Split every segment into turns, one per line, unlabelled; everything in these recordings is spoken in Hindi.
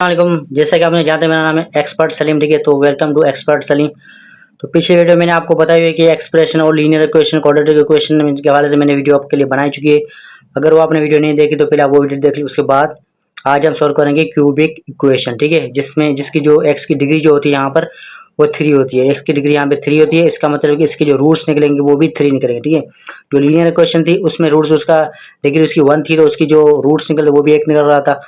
वालेकुम। जैसा कि आपने जानते हैं मेरा नाम है एक्सपर्ट सलीम, ठीक है। तो वेलकम टू एक्सपर्ट सलीम। तो पिछले वीडियो मैंने आपको बताया है कि एक्सप्रेशन और लीनियर इक्वेशन, क्वाड्रेटिक इक्वेशन के हवाले से मैंने वीडियो आपके लिए बनाई चुकी है। अगर वो आपने वीडियो नहीं देखी तो पहले आप वो वीडियो देख ली, उसके बाद आज हम सॉल्व करेंगे क्यूबिक इक्वेशन, ठीक है। जिसकी जो एक्स की डिग्री जो होती है यहाँ पर वो 3 होती है। एक्स की डिग्री यहाँ पे 3 होती है, इसका मतलब कि इसके जो रूट्स निकलेंगे वो भी 3 निकलेंगे, ठीक है। जो लीनियर इक्वेशन थी उसमें रूट्स उसका डिग्री उसकी 1 थी, तो उसकी जो रूट्स निकले वो भी 1 निकल रहा था।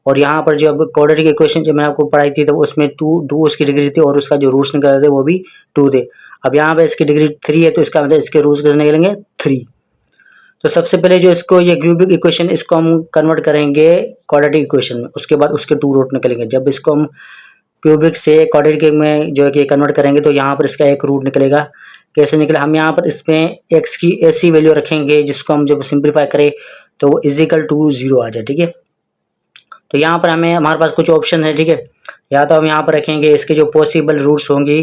और यहाँ पर जो अब क्वाड्रेटिक इक्वेशन जो मैंने आपको पढ़ाई थी तो उसमें टू उसकी डिग्री थी और उसका जो रूट्स निकल रहे थे वो भी 2 थे। अब यहाँ पे इसकी डिग्री 3 है, तो इसका मतलब इसके रूट्स कितने निकलेंगे 3। तो सबसे पहले जो इसको ये क्यूबिक इक्वेशन इसको हम कन्वर्ट करेंगे क्वाड्रेटिक इक्वेशन में, उसके बाद उसके 2 रूट निकलेंगे। जब इसको हम क्यूबिक से क्वाड्रेटिक में जो है कि कन्वर्ट करेंगे तो यहाँ पर इसका एक रूट निकलेगा। कैसे निकले, हम यहाँ पर इसमें एक्स की ऐसी वैल्यू रखेंगे जिसको हम जब सिंप्लीफाई करें तो वो इजिकल टू 0 आ जाए, ठीक है। तो यहाँ पर हमारे पास कुछ ऑप्शन है, ठीक है। या तो हम यहाँ पर रखेंगे इसके जो पॉसिबल रूट्स होंगी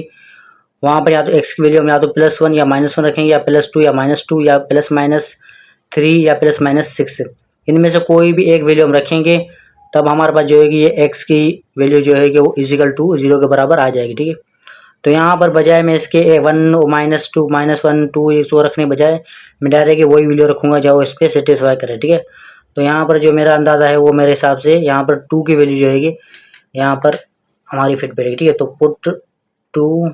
वहाँ पर, या तो एक्स की वैल्यू हम या तो +1 या -1 रखेंगे, या +2 या -2 या +-3 या +-6। इनमें से कोई भी एक वैल्यू हम रखेंगे तब हमारे पास जो है कि ये एक्स की वैल्यू जो है कि वो इजिकल टू 0 के बराबर आ जाएगी, ठीक है। तो यहाँ पर बजाय मैं इसके 1 -2 -1 2 ये सो रखने बजाय मैं डायरेक्ट वही वैल्यू रखूँगा जो इस पर सेटिस्फाई करे, ठीक है। तो यहाँ पर जो मेरा अंदाज़ा है वो मेरे हिसाब से यहाँ पर 2 की वैल्यू जो है यहाँ पर हमारी फिट बैठेगी, ठीक है। तो पुट 2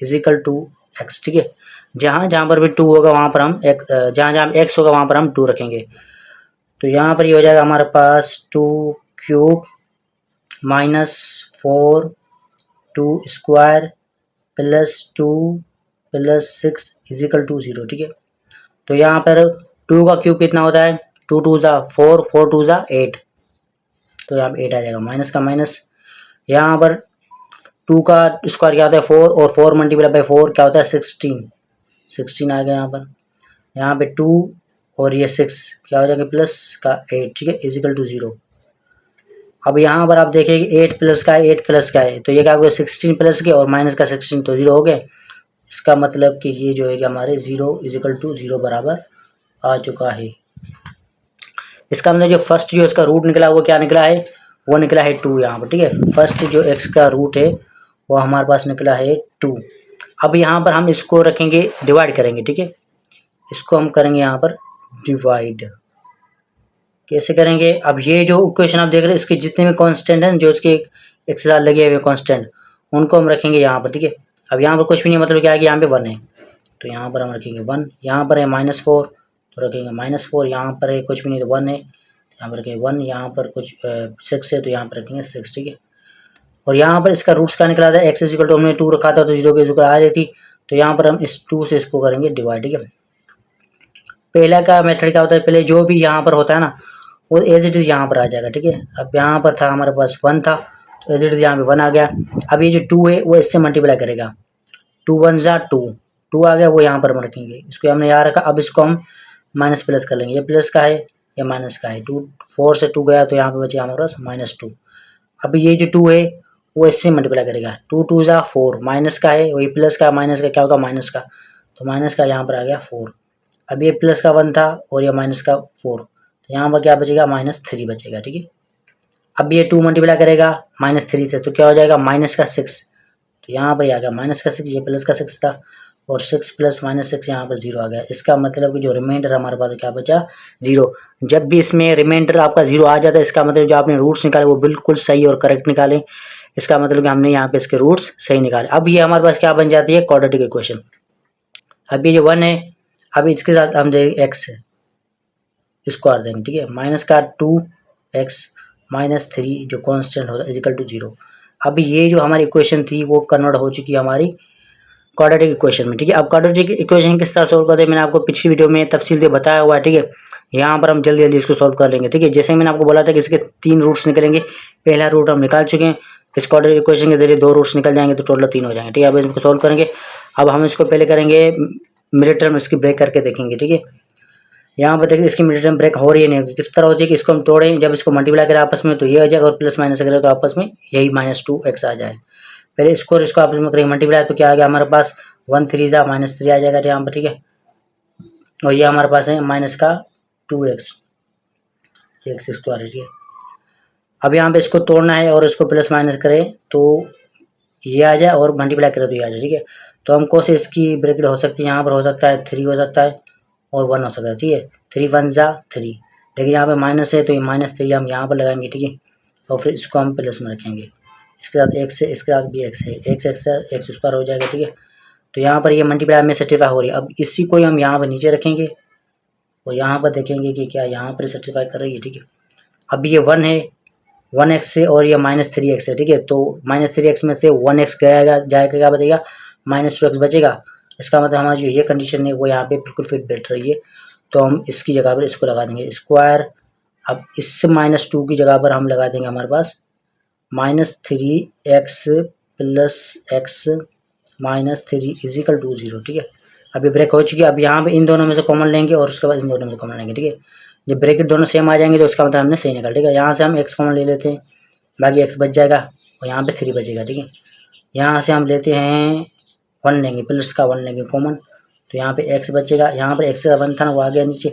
इजिकल टू एक्स, ठीक है। जहाँ पर भी 2 होगा वहाँ पर हम जहाँ एक्स होगा वहाँ पर हम 2 रखेंगे। तो यहाँ पर ये हो जाएगा हमारे पास 2 क्यूब -4 2 स्क्वायर +2 +6 इजिकल टू 0, ठीक है। तो यहाँ पर 2 का क्यूब कितना होता है, 2 2 ज़ा 4 4 2 ज़ा 8, तो यहाँ पर 8 आ जाएगा, माइनस का माइनस। यहाँ पर 2 का स्क्वायर क्या होता है 4, और 4 मल्टीप्लाई बाई 4 क्या होता है 16 आ गया यहाँ पे 2 और ये 6 क्या हो जाएगा प्लस का 8, ठीक है, इजिकल टू 0। अब यहाँ पर आप देखिए 8 प्लस का है 8 प्लस का है, तो ये क्या हो गया 16 प्लस के और माइनस का 16 तो 0 हो गए। इसका मतलब कि ये जो है कि हमारे 0 इजिकल टू 0 बराबर आ चुका है। इसका मतलब जो फर्स्ट जो इसका रूट निकला वो क्या निकला है, वो निकला है 2 यहाँ पर, ठीक है। फर्स्ट जो एक्स का रूट है वो हमारे पास निकला है 2। अब यहाँ पर हम इसको रखेंगे डिवाइड करेंगे, ठीक है। इसको हम करेंगे यहाँ पर डिवाइड। कैसे करेंगे, अब ये जो इक्वेशन आप देख रहे हैं इसके जितने भी कांस्टेंट हैं जो इसके एक साथ लगे हुए कांस्टेंट उनको हम रखेंगे यहाँ पर, ठीक है। अब यहाँ पर कुछ भी नहीं, मतलब क्या है कि यहाँ पे 1 है तो यहाँ पर हम रखेंगे 1। यहाँ पर है -4 तो रखेंगे -4। यहाँ पर है कुछ भी नहीं तो 1 है, यहाँ पर रखेंगे 1। यहाँ पर कुछ 6 है तो यहाँ पर रखेंगे 6, ठीक है। और यहाँ पर इसका रूट्स का निकला था एक्स इक्वल टू हमने 2 रखा था तो 0 के इक्वल आ रही थी, तो यहाँ पर हम इस 2 से इसको करेंगे डिवाइड, ठीक है। पहला का मेथड क्या होता है, पहले जो भी यहाँ पर होता है ना वो एज इट इज़ यहाँ पर आ जाएगा, ठीक है। अब यहाँ पर था हमारे पास 1 था तो एज इट इज़ यहाँ पे 1 आ गया। अब ये जो 2 है वो इससे मल्टीप्लाई करेगा, 2 1 ज़ा 2 आ गया, वो यहाँ पर हम रखेंगे, इसको हमने यहाँ रखा। अब इसको हम माइनस प्लस कर लेंगे, ये प्लस का है ये माइनस का है, 2 4 से 2 गया तो यहाँ पे बचे हमारे पास -2। अब ये जो 2 है वो इससे मल्टीप्लाई करेगा, 2 2 ज़ा 4, माइनस का है वही प्लस का, माइनस का क्या होगा माइनस का, तो माइनस का यहाँ पर आ गया 4। अब ये प्लस का 1 था और ये माइनस का 4, तो यहाँ पर क्या बचेगा -3 बचेगा, ठीक है। अब ये 2 मल्टीप्लाई करेगा -3 से तो क्या हो जाएगा माइनस का 6, तो यहाँ पर आ गया माइनस का 6, ये प्लस का 6 था और 6 प्लस -6 यहाँ पर 0 आ गया। इसका मतलब कि जो रिमाइंडर हमारे पास क्या बचा 0। जब भी इसमें रिमाइंडर आपका 0 आ जाता है इसका मतलब जो आपने रूट्स निकाले वो बिल्कुल सही और करेक्ट निकाले, इसका मतलब कि हमने यहाँ पे इसके रूट्स सही निकाले। अब ये हमारे पास क्या बन जाती है क्वाड्रेटिक इक्वेशन। अब ये जो 1 है अब इसके साथ हम देंगे एक्स स्क्वायर देंगे, ठीक है, माइनस का 2x -3 जो कांस्टेंट होता है इजिकल टू 0। अब ये जो हमारी इक्वेशन थी वो कन्वर्ट हो चुकी है हमारी क्वाड्रेटिक इक्वेशन में, ठीक है। अब क्वाड्रेटिक इक्वेशन किस तरह सोल्व करते हैं मैंने आपको पिछली वीडियो में तफसील से बताया हुआ है, ठीक है। यहाँ पर हम जल्दी जल्दी इसको सोल्व कर लेंगे, ठीक है। जैसे मैंने आपको बोला था कि इसके 3 रूट्स निकलेंगे, पहला रूट हम निकाल चुके हैं, इस क्वाड्रेटिक इक्वेशन के जरिए 2 रूट्स निकल जाएंगे तो टोटल 3 हो जाएंगे, ठीक है। अब इसको सोल्व करेंगे। अब हम इसको पहले करेंगे मिडिल टर्म इसकी ब्रेक करके देखेंगे, ठीक है। यहाँ पर देखिए इसकी मिडिल टर्म ब्रेक हो रही है नहीं, किस तरह होती है कि इसको हम तोड़ें, जब इसको मल्टीप्लाई करें आपस में तो ये आ जाएगा और प्लस माइनस करें तो आपस में यही -2x आ जाए। पहले इसको और इसको आपस में करेंगे मल्टीप्लाई तो क्या आ गया हमारे पास 1 3 ज़ा -3 आ जाएगा यहाँ पर, ठीक है। और ये हमारे पास है माइनस का 2x, x स्क्वायर, ठीक है। अब यहाँ पे इसको तोड़ना है और इसको प्लस माइनस करें तो ये आ जाए और मल्टीप्लाई करें तो ये आ जाए, ठीक है। तो हमको से इसकी ब्रैकेट हो सकती है, यहाँ पर हो सकता है 3 हो सकता है और 1 हो सकता है, ठीक है। 3 1 जा 3, लेकिन यहाँ पे माइनस है तो ये -3 हम यहाँ पर लगाएंगे, ठीक है। और फिर इसको हम प्लस में रखेंगे, इसके साथ x है, इसके साथ भी x है, x स्क्वायर हो जाएगा, ठीक है। तो यहाँ पर ये मल्टीप्लाई में सेटिस्फाई हो रही है। अब इसी को हम यहाँ पर नीचे रखेंगे और यहाँ पर देखेंगे कि क्या यहाँ पर सेटिस्फाई कर रही है, ठीक है। अब ये 1 है, 1x है और ये -3x है, ठीक है। तो -3x में से 1x जाएगा क्या बचेगा, -2x बचेगा। इसका मतलब हमारी जो ये कंडीशन है वो यहाँ पे बिल्कुल फिट बैठ रही है। तो हम इसकी जगह पर इसको लगा देंगे स्क्वायर। अब इससे -2 की जगह पर हम लगा देंगे हमारे पास -3x + x -3 = 0, ठीक है। अभी ब्रेक हो चुकी है। अब यहाँ पे इन दोनों में से कॉमन लेंगे और उसके बाद इन दोनों में कॉमन लेंगे, ठीक है। जब ब्रैकेट दोनों सेम आ जाएंगे तो इसका मतलब हमने सही निकाल, ठीक है। यहाँ से हम x कॉमन ले लेते हैं, बाकी x बच जाएगा और यहाँ पे 3 बचेगा, ठीक है। यहाँ से हम लेते हैं 1 लेंगे, प्लस का 1 लेंगे कॉमन, तो यहाँ पे x बचेगा। यहाँ पर x का 1 था ना, वो आ गया नीचे,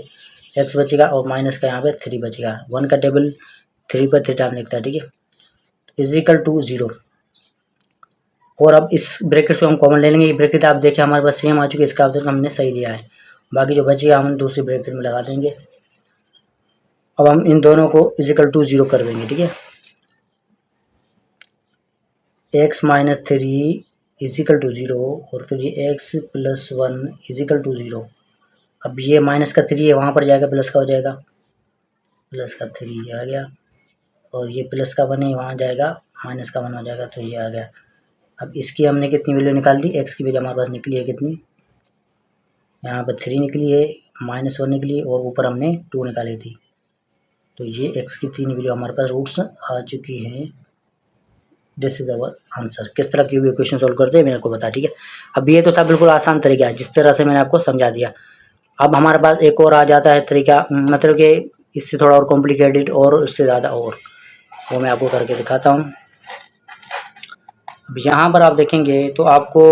x बचेगा और माइनस का यहाँ पे 3 बचेगा। 1 का टेबल 3 पर 3 टाइम लिखता है, ठीक है, = 0। और अब इस ब्रैकेट को हम कॉमन ले लेंगे। ये ब्रैकेट आप देखिए हमारे पास सेम आ चुकी है, इसका आंसर हमने सही लिया है। बाकी जो बचेगा हम दूसरी ब्रैकेट में लगा देंगे। अब हम इन दोनों को = 0 कर देंगे, ठीक है। x - 3 = 0 और फिर ये x + 1 = 0। अब ये माइनस का 3 है, वहाँ पर जाएगा प्लस का हो जाएगा, प्लस का 3 आ गया और ये प्लस का 1 है, वहाँ जाएगा माइनस का 1 हो जाएगा, तो ये आ गया। अब इसकी हमने कितनी वैल्यू निकाल ली, x की वैल्यू हमारे पास निकली है कितनी, यहाँ पर 3 निकली है, -1 निकली और ऊपर हमने 2 निकाली थी। तो ये x की 3 वैल्यू हमारे पास रूट्स आ चुकी हैं। This is our answer. किस तरह की इक्वेशन सॉल्व करते हैं मेरे को बता, ठीक है। अब ये तो था बिल्कुल आसान तरीका, जिस तरह से मैंने आपको समझा दिया। अब हमारे पास एक और आ जाता है तरीका, मतलब कि इससे थोड़ा और कॉम्प्लिकेटेड और उससे ज़्यादा, और वो मैं आपको करके दिखाता हूँ। अब यहाँ पर आप देखेंगे तो आपको,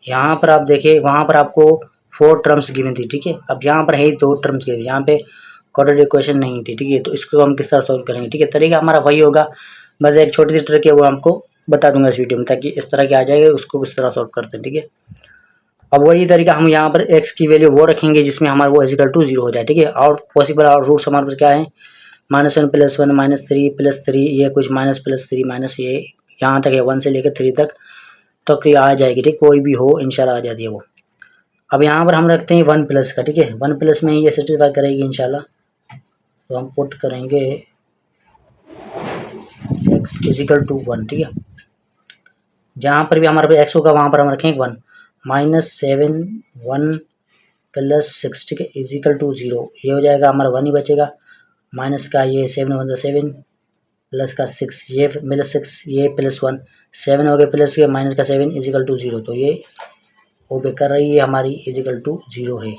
यहाँ पर आप देखिए वहाँ पर आपको 4 टर्म्स गिवन थी, ठीक है। अब यहाँ पर है 2 टर्म्स गिवन, यहाँ पे क्वाड्रेटिक इक्वेशन नहीं थी, ठीक है। तो इसको हम किस तरह सॉल्व करेंगे, ठीक है। तरीका हमारा वही होगा, बस एक छोटी सी ट्रिक है वो आपको बता दूंगा इस वीडियो में, ताकि इस तरह की आ जाएगा, उसको किस तरह सॉल्व करते हैं, ठीक है। अब वही तरीका हम यहाँ पर x की वैल्यू वो रखेंगे जिसमें हमारा वो = 0 हो जाए, ठीक है। और पॉसिबल और रूट्स हमारे पास क्या है, -1 + 1 -3 + 3, ये कुछ माइनस प्लस 3 माइनस, ये यहाँ तक है 1 से लेकर 3 तक, तो ये आ जाएगी, ठीक, कोई भी हो इंशाल्लाह आ जाती है वो। अब यहाँ पर हम रखते हैं 1 प्लस का, ठीक है। 1 प्लस में ये सेटिस्फाई करेगी इंशाल्लाह। तो हम पुट करेंगे x = 1, ठीक है। जहाँ पर भी हमारे पास x होगा वहाँ पर हम रखेंगे 1, -7 1 + 6, ठीक है, = 0। ये हो जाएगा हमारा 1 ही बचेगा, माइनस का ये 7 1 7 प्लस का 6, ये -6, ये +1 7 हो गया, प्लस के माइनस का 7 = 0। तो ये वो बेकर रही है हमारी, = 0 है।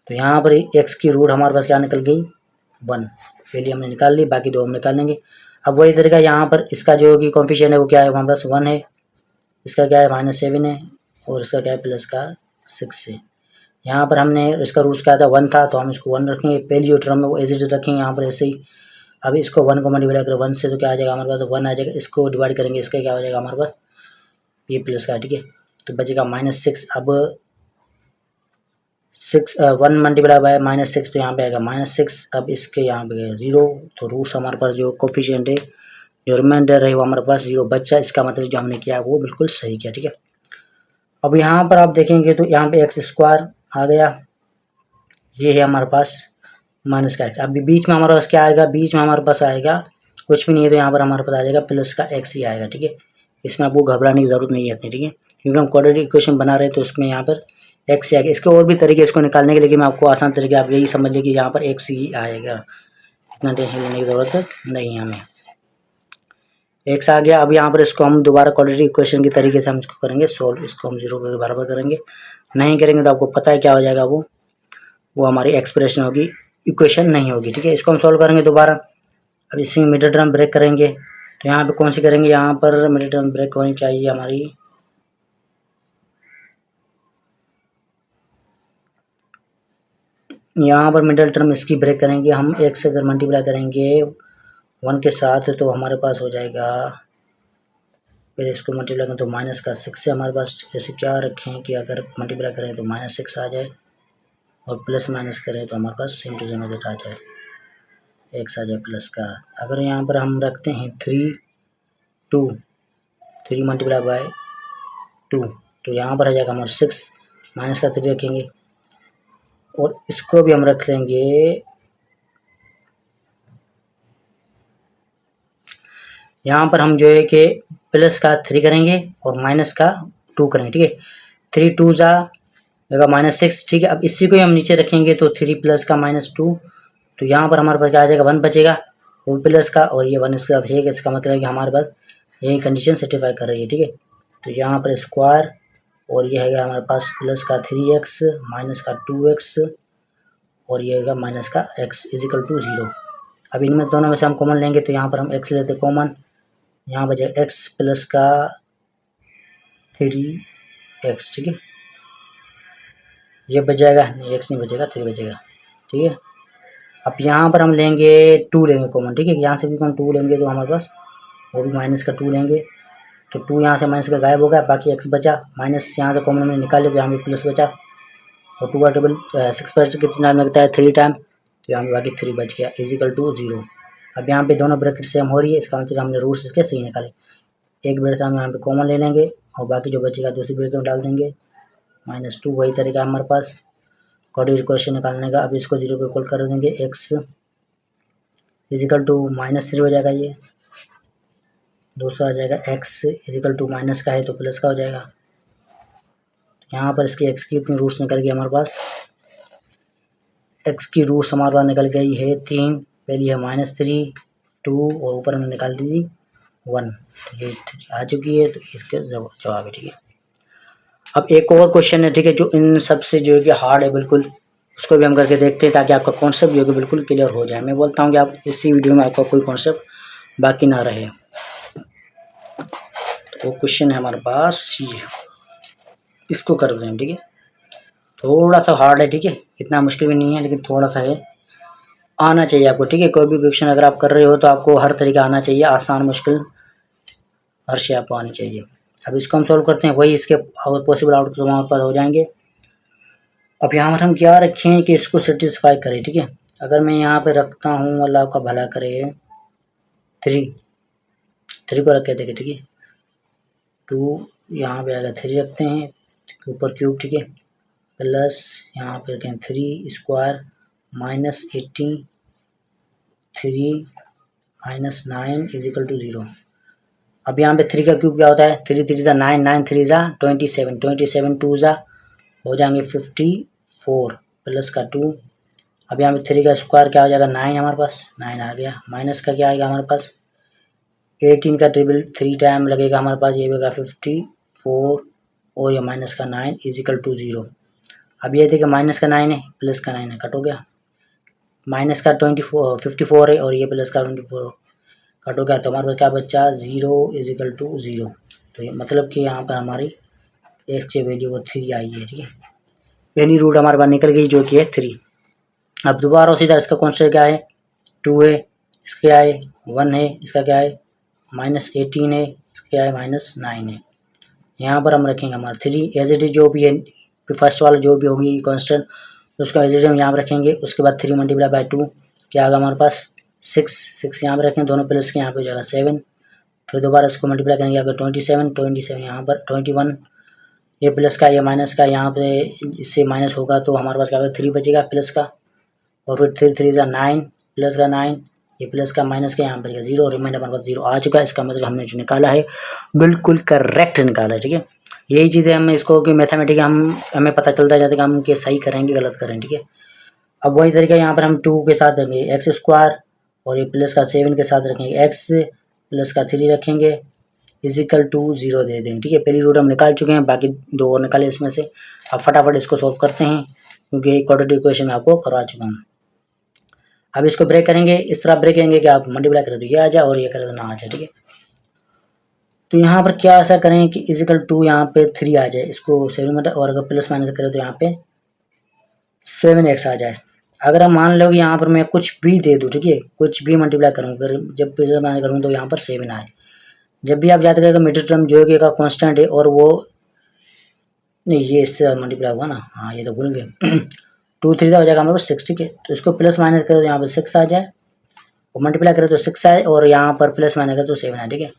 तो यहाँ पर x की रूट हमारे पास क्या निकल गई, 1, वैल्यू हमने निकाल ली, बाकी 2 हम निकालेंगे। अब वही तरीका यहाँ पर इसका जो कि कोएफिशिएंट है वो क्या है, हमारे पास 1 है, इसका क्या है -7 है और इसका क्या है प्लस का 6 है। यहाँ पर हमने इसका रूट्स क्या था, 1 था, तो हम इसको 1 रखेंगे। पहली जो टर्म है वो एज इट इज रखेंगे यहाँ पर ऐसे ही। अब इसको 1 को मल्टीप्लाई करें 1 से तो क्या आ जाएगा हमारे पास, तो 1 आ जाएगा। इसको डिवाइड करेंगे, इसका क्या हो जाएगा हमारे पास, ये प्लस का, ठीक है। तो बचेगा -6। अब 1 मल्टीप्लाई बाय -6, तो यहाँ पे आएगा -6। अब इसके यहाँ पे 0, तो रूट्स हमारे पास जो कोफिशिएंट है, जो रिमाइंडर है वो हमारे पास 0 बचा। इसका मतलब जो हमने किया वो बिल्कुल सही किया, ठीक है। अब यहाँ पर आप देखेंगे तो यहाँ पे x² आ गया, ये है हमारे पास माइनस का x। अभी बीच में हमारे पास क्या आएगा, बीच में हमारे पास आएगा कुछ भी नहीं है, तो यहाँ पर हमारे पास आ जाएगा प्लस का x ही आएगा, ठीक है। इसमें आपको घबराने की जरूरत नहीं है इतनी, ठीक है, क्योंकि हम क्वाड्रेटिक इक्वेशन बना रहे हैं तो इसमें यहाँ पर x ही आएगा। इसके और भी तरीके इसको निकालने के, लेकिन मैं आपको आसान तरीके आप यही समझ लीजिए कि यहाँ पर x ही आएगा, इतना टेंशन लेने की जरूरत नहीं है हमें। x आ गया। अब यहाँ पर इसको हम दोबारा क्वाड्रेटिक इक्वेशन के तरीके से हम इसको करेंगे सॉल्व। इसको हम 0 के बराबर करेंगे, नहीं करेंगे तो आपको पता है क्या हो जाएगा, वो हमारी एक्सप्रेशन होगी, इक्वेशन नहीं होगी, ठीक है। इसको हम सॉल्व करेंगे दोबारा। अब इसमें मिडिल टर्म ब्रेक करेंगे, तो यहाँ पे कौन सी करेंगे, यहाँ पर मिडिल टर्म ब्रेक होनी चाहिए हमारी, यहाँ पर मिडिल टर्म इसकी ब्रेक करेंगे हम। x से अगर मल्टीप्लाई करेंगे 1 के साथ, तो हमारे पास हो जाएगा, फिर इसको मल्टीप्लाई करें तो माइनस का 6 से हमारे पास जैसे क्या रखें कि अगर मल्टीप्लाई करें तो -6 आ जाए और प्लस माइनस करें तो हमारे पास सेम टू सेम रिजल्ट आ जाए, x आ जाए प्लस का। अगर यहाँ पर हम रखते हैं 3 मल्टीप्लाई बाय 2, तो यहाँ पर आ जाएगा हमारा 6, माइनस का 3 रखेंगे और इसको भी हम रख लेंगे, यहाँ पर हम जो है कि प्लस का 3 करेंगे और माइनस का 2 करेंगे, ठीक है। 3 2 जा होगा -6, ठीक है। अब इसी को हम नीचे रखेंगे तो 3 प्लस का -2, तो यहाँ पर हमारे पास क्या आ जाएगा, 1 बचेगा, वो प्लस का और ये 1 इसके साथ है, इसका मतलब है कि हमारे पास यही कंडीशन सेटिस्फाई कर रही है, ठीक है। तो यहाँ पर स्क्वायर और ये है हमारे पास प्लस का 3x माइनस का 2x और ये है माइनस का x इजिकल टू 0। अब इनमें दोनों में से हम कॉमन लेंगे तो यहाँ पर हम x लेते कॉमन, यहाँ बचेगा x प्लस का 3x, ठीक है। ये बच जाएगा, नहीं x नहीं बचेगा, 3 बचेगा, ठीक है। अब यहाँ पर हम लेंगे 2 लेंगे कॉमन, ठीक है। यहाँ से भी हम 2 लेंगे तो हमारे पास वो भी माइनस का 2 लेंगे, तो 2 यहाँ से माइनस का गायब हो गया, बाकी x बचा, माइनस यहाँ से कॉमन में निकाले तो यहाँ पे प्लस बचा और 2 का टेबल 6 पर कितना लगता है 3 टाइम, तो यहाँ पे बाकी 3 बच गया इजिकल टू 0। अब यहाँ पे दोनों ब्रैकेट सेम हो रही है, इसका मतलब हमने रूट्स इसके सही निकाले। एक ब्रैकेट हम यहाँ पे कॉमन ले लेंगे और बाकी जो बचेगा दूसरी ब्रैकेट में डाल देंगे, -2 वही तरीका हमारे पास कोऑर्डिनेट इक्वेशन निकालने का। अब इसको 0 पे इक्वल कर देंगे, x इजिकल टू -3 हो जाएगा, ये दूसरा आ जाएगा x इजिकल टू माइनस का है तो प्लस का हो जाएगा। यहाँ पर इसकी x की इतनी रूट्स निकल गई हमारे पास, x की रूट्स हमारे पास निकल गई है 3, पहली है -3 2 और ऊपर हमने निकाल दी 1, ये आ चुकी है, तो इसके जवाब है, ठीक है। अब एक और क्वेश्चन है, ठीक है, जो इन सबसे जो है कि हार्ड है बिल्कुल, उसको भी हम करके देखते हैं ताकि आपका कॉन्सेप्ट जो है बिल्कुल क्लियर हो जाए। मैं बोलता हूँ कि आप इसी वीडियो में आपका कोई कॉन्सेप्ट बाकी ना रहे। तो क्वेश्चन है हमारे पास ये, इसको कर दें, ठीक है। थोड़ा सा हार्ड है, ठीक है, इतना मुश्किल भी नहीं है लेकिन थोड़ा सा है, आना चाहिए आपको, ठीक है। कोई भी क्वेश्चन अगर आप कर रहे हो तो आपको हर तरीका आना चाहिए, आसान मुश्किल हर चीज़ आपको आनी चाहिए। अब इसको हम सॉल्व करते हैं, वही इसके पॉसिबल आउटकम हमारे पास हो जाएंगे। अब यहाँ पर हम क्या रखें कि इसको सेटिस्फाई करें, ठीक है। अगर मैं यहाँ पे रखता हूँ, अल्लाह का भला करे, 3 को रख के देखें, ठीक है। 2 यहाँ पे आएगा, 3 रखते हैं ऊपर क्यूब, ठीक है, प्लस यहाँ पे रखें 3 स्क्वायर -18 3 -9 इजिकल टू 0। अब यहाँ पे 3 का क्यूब क्या होता है, 3 3 जा 9 9 3 जा 27 27 2 जा हो जाएंगे 54 प्लस का 2। अब यहाँ पे 3 का स्क्वायर क्या हो जाएगा 9, हमारे पास 9 आ गया, माइनस का क्या आएगा हमारे पास 18 का टेबल 3 टाइम लगेगा हमारे पास, ये होगा 54 और ये माइनस का 9 इजिकल टू 0। अब ये देखिए माइनस का 9 है प्लस का 9 है, कट हो गया, माइनस का 54 है और ये प्लस का 24 कट हो गया, तो हमारे पास क्या बचा 0 इजिकल टू 0। तो ये मतलब कि यहाँ पर हमारी एक्स की वैल्यू वो 3 आई है, ठीक है। पहली रूट हमारे पास निकल गई जो कि है 3। अब दोबारा उसी तरह इसका कॉन्स्टेंट क्या है 2 है, इसका क्या है 1 है, इसका क्या है -18 है, इसका क्या है -9 है। यहाँ पर हम रखेंगे हमारा 3 एज इट इज, जो भी है फर्स्ट वाला जो भी होगी कॉन्स्टेंट उसका एज इट इज हम यहाँ पर रखेंगे। उसके बाद 3 मल्टीप्लाई बाय 2 क्या आएगा हमारे पास 6 यहाँ पर रखें, दोनों प्लस के यहाँ पे हो जाएगा 7, फिर दोबारा इसको मल्टीप्लाई करेंगे आगे 27 यहाँ पर 21, ये प्लस का ये माइनस का, यहाँ पे इससे माइनस होगा तो हमारे पास क्या होगा 3 बचेगा प्लस का, और फिर 3 3 का 9 प्लस का 9, ये प्लस का माइनस का यहाँ पर 0, रिमाइंडर हमारे पास 0 आ चुका है। इसका मतलब हमने जो निकाला है बिल्कुल करेक्ट निकाला है, ठीक है। यही चीज़ें हम इसको कि मैथमेटिक्स हमें पता चलता जाता है कि हम के सही करेंगे गलत करेंगे, ठीक है। अब वही तरीका यहाँ पर हम 2 के साथ रखेंगे एक्स स्क्वायर और ये प्लस का 7 के साथ रखेंगे एक्स प्लस का 3 रखेंगे इजिकल टू 0 दे देंगे, ठीक है। पहली रूट हम निकाल चुके हैं, बाकी 2 और निकाले इसमें से। अब फटाफट इसको सॉल्व करते हैं क्योंकि क्वाड्रेटिक इक्वेशन में आपको करवा चुका हूँ। अब इसको ब्रेक करेंगे, इस तरह ब्रेक करेंगे कि आप मल्टीप्लाई करें तो ये आ जाए और ये करें तो ना आ जाए, ठीक है। तो यहाँ पर क्या ऐसा करें कि इजिकल टू यहाँ पे 3 आ जाए, इसको 7 और अगर प्लस माइनस करें तो यहाँ पे 7x आ जाए। अगर हम मान लो कि यहाँ पर मैं कुछ भी दे दूँ, ठीक है, कुछ भी मल्टीप्लाई करूँ, अगर जब भी मैं करूँ तो यहाँ पर 7 आए। जब भी आप याद करेंगे मिडिल टर्म जो है का कांस्टेंट है और वो नहीं, ये इससे मल्टीप्लाई होगा ना, हाँ ये तो भूल गए 2 3 हो जाएगा हमारे पास 6, ठीक है। तो इसको प्लस माइनस करो तो यहाँ पर 6 आ जाए और मल्टीप्लाई करें तो 6 आए और यहाँ पर प्लस माइनस करें तो 7 आए, ठीक है।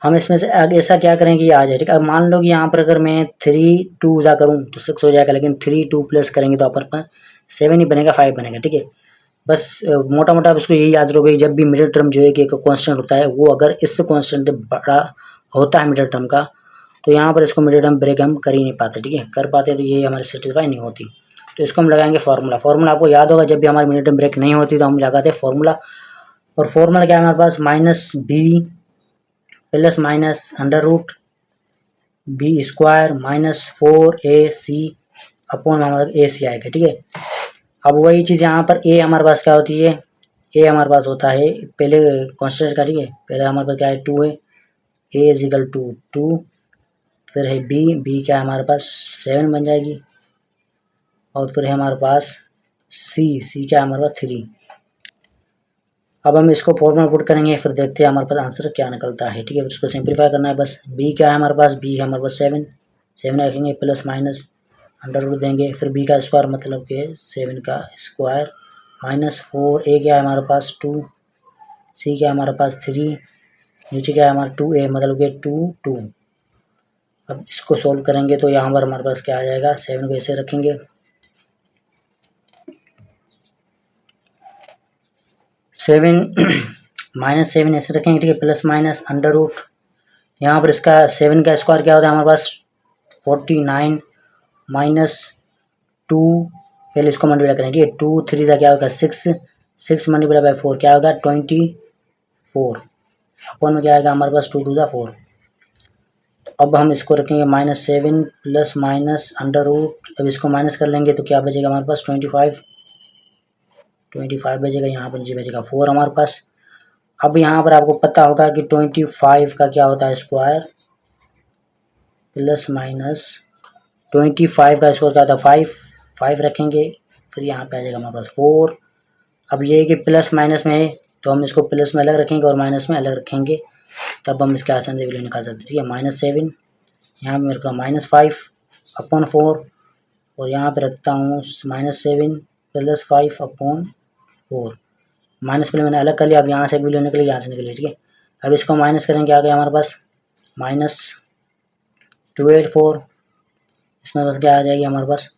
हम इसमें से आगे ऐसा क्या करें कि आ जाए, ठीक है। अब मान लो कि यहाँ पर अगर मैं 3 2 जा करूँ तो 6 हो जाएगा, लेकिन 3 2 प्लस करेंगे तो अपन 7 ही बनेगा, 5 बनेगा, ठीक है। बस मोटा मोटा आप इसको यही याद रखोगे, जब भी मिडिल टर्म जो है कि एक कांस्टेंट होता है, वो अगर इससे कांस्टेंट बड़ा होता है मिडिल टर्म का, तो यहाँ पर इसको मिडिल टर्म ब्रेक हम कर ही नहीं पाते, ठीक है। कर पाते तो ये हमारी सेटिस्फाई नहीं होती। तो इसको हम लगाएंगे फार्मूला। फार्मूला आपको याद होगा, जब भी हमारी मिडिल टर्म ब्रेक नहीं होती तो हम लगाते हैं फार्मूला। और फार्मूला क्या है हमारे पास, minus B plus minus under root B square minus 4ac upon हमारा ac आएगा, ठीक है। अब वही चीज़ यहाँ पर a हमारे पास क्या होती है, a हमारे पास होता है पहले कांस्टेंट का, ठीक है। पहले हमारे पास क्या है 2 है, a इज इक्वल टू 2, फिर है b क्या है हमारे पास 7 बन जाएगी, और फिर है हमारे पास c क्या है हमारे पास 3। अब हम इसको फॉर्मूला पुट करेंगे, फिर देखते हैं हमारे पास आंसर क्या निकलता है, ठीक है। इसको सिंपलीफाई करना है बस। b क्या है हमारे पास, b है हमारे पास 7 रखेंगे प्लस माइनस अंडर रूट देंगे, फिर b का स्क्वायर मतलब कि 7 का स्क्वायर माइनस 4a क्या है हमारे पास 2, c क्या है हमारे पास 3, नीचे क्या है हमारा 2a मतलब कि 2। अब इसको सोल्व करेंगे तो यहाँ पर हमारे पास क्या आ जाएगा, 7 को ऐसे रखेंगे, 7 माइनस 7 ऐसे रखेंगे, ठीक है, प्लस माइनस अंडर रूट, यहाँ पर इसका 7 का स्क्वायर क्या होता है हमारे पास 49 माइनस 2, पहले इसको मल्टीप्लाई करेंगे, ठीक है। 2 3 का क्या होगा 6 मल्टीप्लाई बाय 4 क्या होगा 24, अपॉन में क्या आएगा हमारे पास 2 2 4। अब हम इसको रखेंगे -7 प्लस माइनस अंडर रूट, अब इसको माइनस कर लेंगे तो क्या बचेगा हमारे पास 25 बचेगा, यहाँ पर नीचे बचेगा 4 हमारे पास। अब यहाँ पर आपको पता होगा कि 25 का क्या होता है स्क्वायर, प्लस माइनस 25 का स्क्वायर क्या होता है 5 रखेंगे, फिर यहाँ पे आ जाएगा हमारे पास 4। अब ये है कि प्लस माइनस में है तो हम इसको प्लस में अलग रखेंगे और माइनस में अलग रखेंगे, तब हम इसके आसान से वैल्यू निकाल सकते हैं, ठीक है। -7 यहाँ मेरे को -5 अपॉन 4, और यहाँ पे रखता हूँ -7 प्लस 5 अपॉन 4। माइनस के लिए मैंने अलग कर लिया, अब यहाँ से एक वैल्यू निकली, यहाँ से निकली, ठीक है। अब इसको माइनस करेंगे, आ गया हमारे पास -284, इसमें बस क्या आ जाएगी हमारे पास,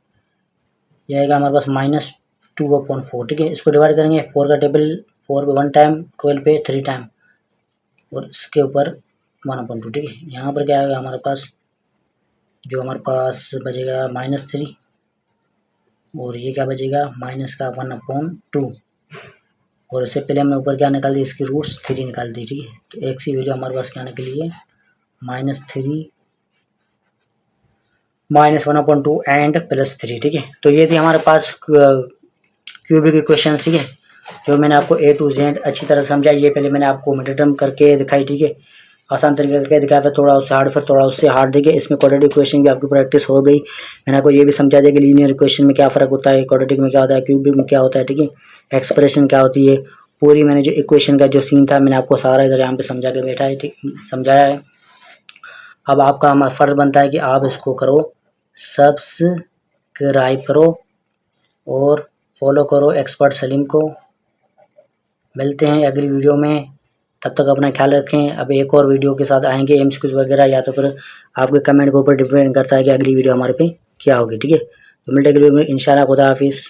यह आएगा हमारे पास -2/4, ठीक है। इसको डिवाइड करेंगे, 4 का टेबल 4 पे 1 टाइम, 12 पे 3 टाइम, और इसके ऊपर 1/2, ठीक है। यहाँ पर क्या आएगा हमारे पास, जो हमारे पास बचेगा -3, और ये क्या बचेगा माइनस का 1/2, और इससे पहले हमने ऊपर क्या निकाल दी, इसकी रूट्स 3 निकाल दी, ठीक है। तो एक सी वैल्यू हमारे पास क्या निकली है -3 -1/2 एंड +3, ठीक है। तो ये थी हमारे पास क्यूबिक इक्वेशन, ठीक है, जो मैंने आपको A to Z अच्छी तरह समझाई। ये पहले मैंने आपको मिडिल टर्म करके दिखाई, ठीक है, आसान तरीके करके दिखाया, फिर थोड़ा उससे हार्ड, फिर थोड़ा उससे हार्ड, देखिए। इसमें क्वाड्रेटिक इक्वेशन की आपकी प्रैक्टिस हो गई। मैंने आपको ये भी समझा दिया कि लीनियर इक्वेशन में क्या फ़र्क होता है, क्वाड्रेटिक में क्या होता है, क्यूबिक में क्या होता है, ठीक है, एक्सप्रेशन क्या होती है, पूरी मैंने जो इक्वेशन का जो सीन था मैंने आपको सारा इधर यहाँ पे समझा के बैठा है, ठीक, समझाया है। अब आपका हमारा फ़र्ज़ बनता है कि आप इसको करो, सब्सक्राइब करो और फॉलो करो एक्सपर्ट सलीम को। मिलते हैं अगली वीडियो में, तब तक अपना ख्याल रखें। अब एक और वीडियो के साथ आएंगे MCQs वगैरह, या तो फिर आपके कमेंट के ऊपर डिपेंड करता है कि अगली वीडियो हमारे पे क्या होगी, ठीक है। तो मिलते हैं अगली वीडियो में, इंशाल्लाह। खुदा हाफिज़।